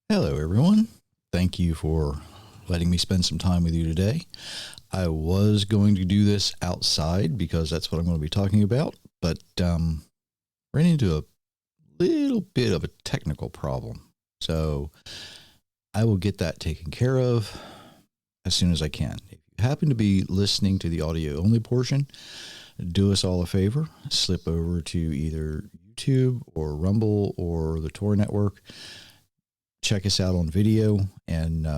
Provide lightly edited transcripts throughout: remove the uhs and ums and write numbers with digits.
Hello, everyone. Thank you for letting me spend some time with you today. I was going to do this outside because that's what I'm going to be talking about, but ran into a little bit of a technical problem. So I will get that taken care of as soon as I can. If you happen to be listening to the audio only portion, do us all a favor, slip over to either YouTube or Rumble or the Tor Network. Check us out on video, and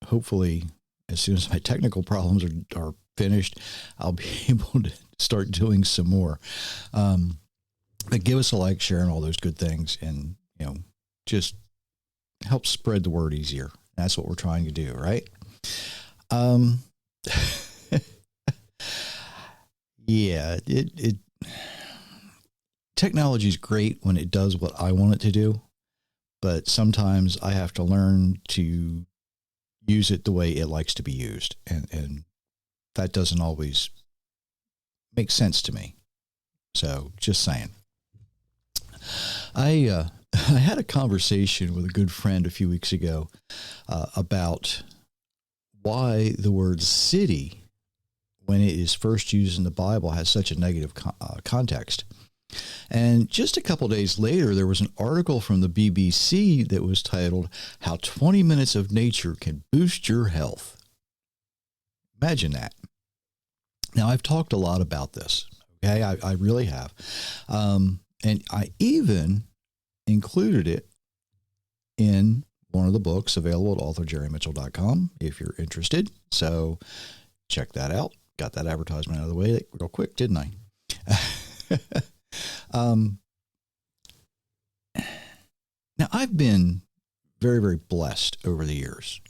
hopefully, as soon as my technical problems are finished, I'll be able to start doing some more. But give us a like, share, and all those good things, and just help spread the word easier. That's what we're trying to do, right? Yeah, it technology is great when it does what I want it to do, but sometimes I have to learn to use it the way it likes to be used, and that doesn't always make sense to me. So, just saying. I I had a conversation with a good friend a few weeks ago about why the word city, when it is first used in the Bible, has such a negative context. And just a couple days later, there was an article from the BBC that was titled, "How 20 Minutes of Nature Can Boost Your Health." Imagine that. Now, I've talked a lot about this. Okay, I really have. And I even included it in one of the books available at authorjerrymitchell.com if you're interested. So check that out. Got that advertisement out of the way real quick, didn't I? Now, I've been very, very blessed over the years.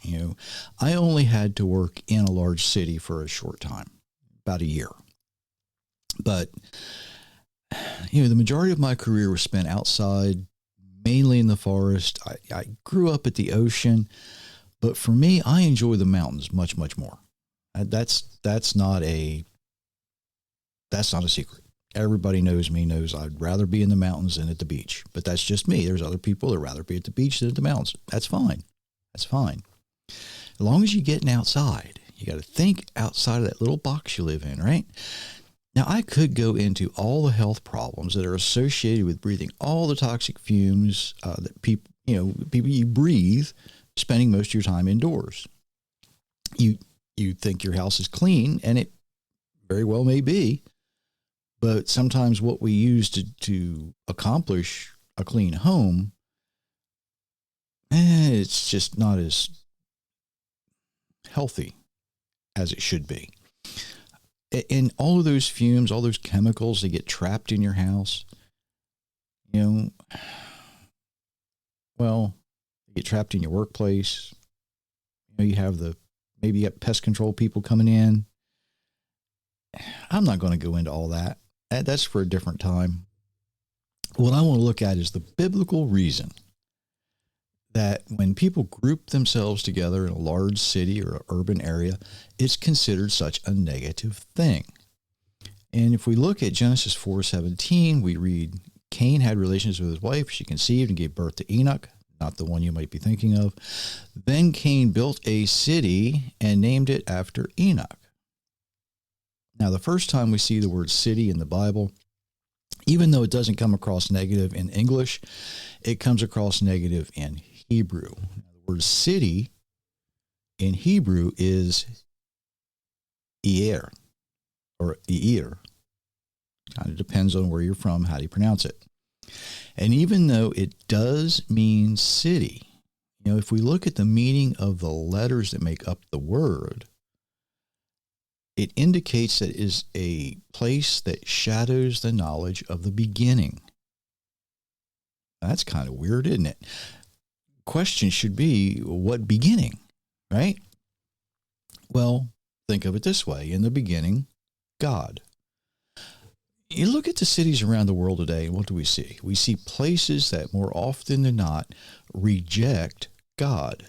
I only had to work in a large city for a short time, about a year. But, the majority of my career was spent outside, mainly in the forest. I grew up at the ocean, but for me, I enjoy the mountains much, much more. That's not a secret. Everybody knows I'd rather be in the mountains than at the beach, but that's just me. There's other people that rather be at the beach than at the mountains. That's fine. That's fine. As long as you're getting outside, you got to think outside of that little box you live in, right? Now, I could go into all the health problems that are associated with breathing all the toxic fumes that people you breathe, spending most of your time indoors. You think your house is clean, and it very well may be. But sometimes what we use to accomplish a clean home, it's just not as healthy as it should be. And all of those fumes, all those chemicals, they get trapped in your house. They get trapped in your workplace. You have maybe you got pest control people coming in. I'm not going to go into all that. That's for a different time. What I want to look at is the biblical reason that when people group themselves together in a large city or an urban area, it's considered such a negative thing. And if we look at Genesis 4:17, we read, Cain had relations with his wife. She conceived and gave birth to Enoch, not the one you might be thinking of. Then Cain built a city and named it after Enoch. Now, the first time we see the word city in the Bible, even though it doesn't come across negative in English, it comes across negative in Hebrew. Now, the word city in Hebrew is Ir, or Eir. Kind of depends on where you're from, how do you pronounce it. And even though it does mean city, if we look at the meaning of the letters that make up the word, it indicates that it is a place that shadows the knowledge of the beginning. That's kind of weird, isn't it? Question should be, what beginning, right? Well, think of it this way. In the beginning, God. You look at the cities around the world today, and what do we see? We see places that more often than not reject God.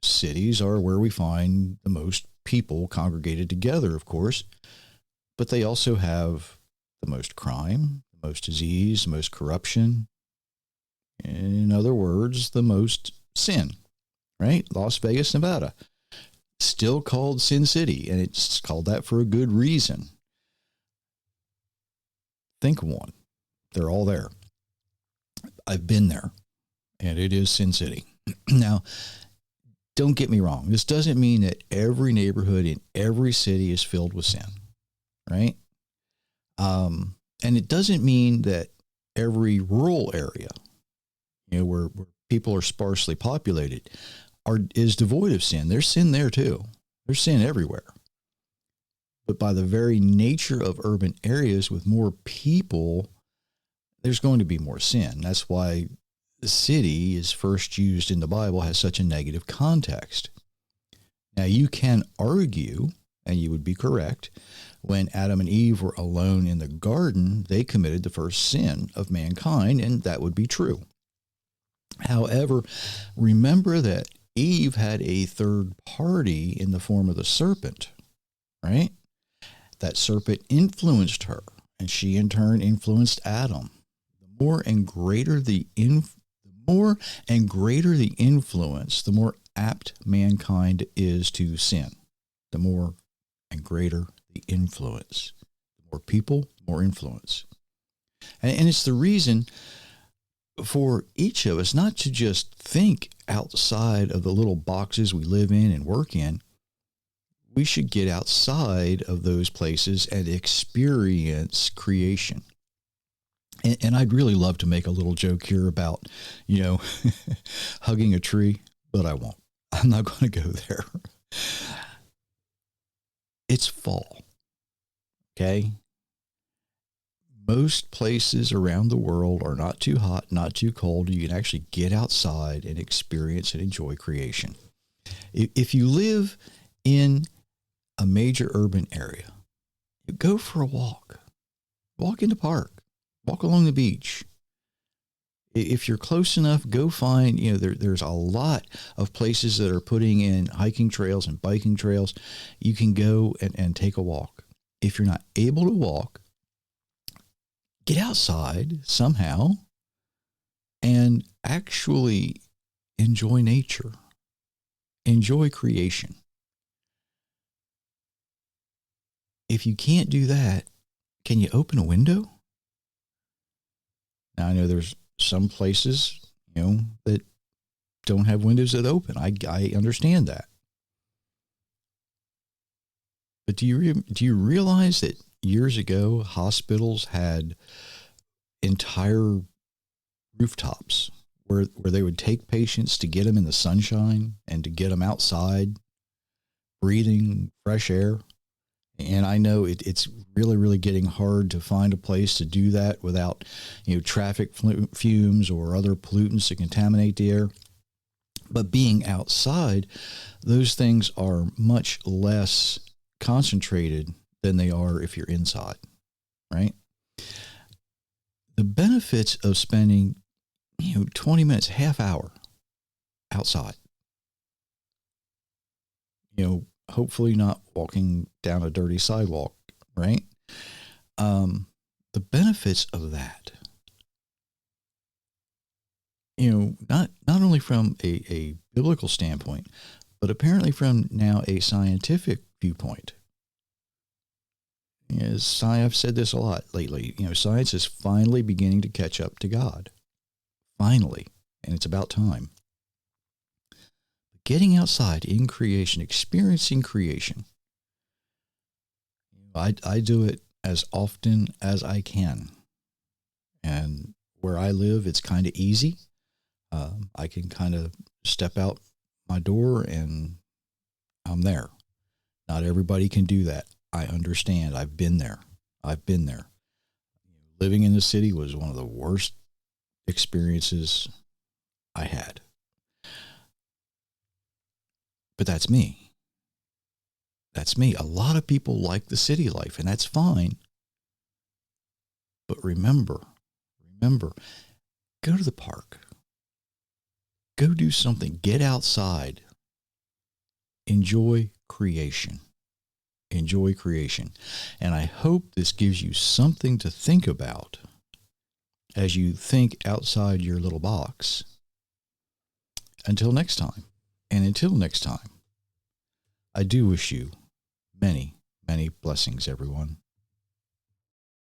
Cities are where we find the most people congregated together, of course, but they also have the most crime, the most disease, the most corruption. In other words, records the most sin, right? Las Vegas, Nevada, still called Sin City, and it's called that for a good reason. Think of one. They're all there. I've been there, and it is Sin City. Now, don't get me wrong. This doesn't mean that every neighborhood in every city is filled with sin, right? And it doesn't mean that every rural area, where people are sparsely populated, is devoid of sin. There's sin there too. There's sin everywhere. But by the very nature of urban areas with more people, there's going to be more sin. That's why the city is first used in the Bible has such a negative context. Now, you can argue, and you would be correct, when Adam and Eve were alone in the garden, they committed the first sin of mankind, and that would be true. However, remember that Eve had a third party in the form of the serpent, right? That serpent influenced her, and she in turn influenced Adam. The more and greater the influence, the more apt mankind is to sin. The more and greater the influence. The more people, more influence. And it's the reason for each of us not to just think outside of the little boxes we live in and work in. We should get outside of those places and experience creation. And I'd really love to make a little joke here about, hugging a tree, but I won't. I'm not going to go there. It's fall, okay? Most places around the world are not too hot, not too cold. You can actually get outside and experience and enjoy creation. If you live in a major urban area, go for a walk. Walk in the park. Walk along the beach. If you're close enough, go find, there's a lot of places that are putting in hiking trails and biking trails. You can go and take a walk. If you're not able to walk, get outside somehow and actually enjoy nature. Enjoy creation. If you can't do that, can you open a window? Now, I know there's some places, that don't have windows that open. I understand that. But do you realize that years ago, hospitals had entire rooftops where they would take patients to get them in the sunshine and to get them outside, breathing fresh air? And I know it's really, really getting hard to find a place to do that without, traffic fumes or other pollutants that contaminate the air. But being outside, those things are much less concentrated than they are if you're inside, right? The benefits of spending, 20 minutes, half hour outside, hopefully not walking down a dirty sidewalk, right? The benefits of that, not only from a biblical standpoint, but apparently from now a scientific viewpoint. As I've said this a lot lately, science is finally beginning to catch up to God. Finally. And it's about time. Getting outside in creation, experiencing creation. I do it as often as I can. And where I live, it's kind of easy. I can kind of step out my door and I'm there. Not everybody can do that. I understand. I've been there. Living in the city was one of the worst experiences I had. But that's me. A lot of people like the city life, and that's fine. But remember, go to the park. Go do something. Get outside. Enjoy creation. And I hope this gives you something to think about as you think outside your little box until next time. And until next time, I do wish you many, many blessings, everyone.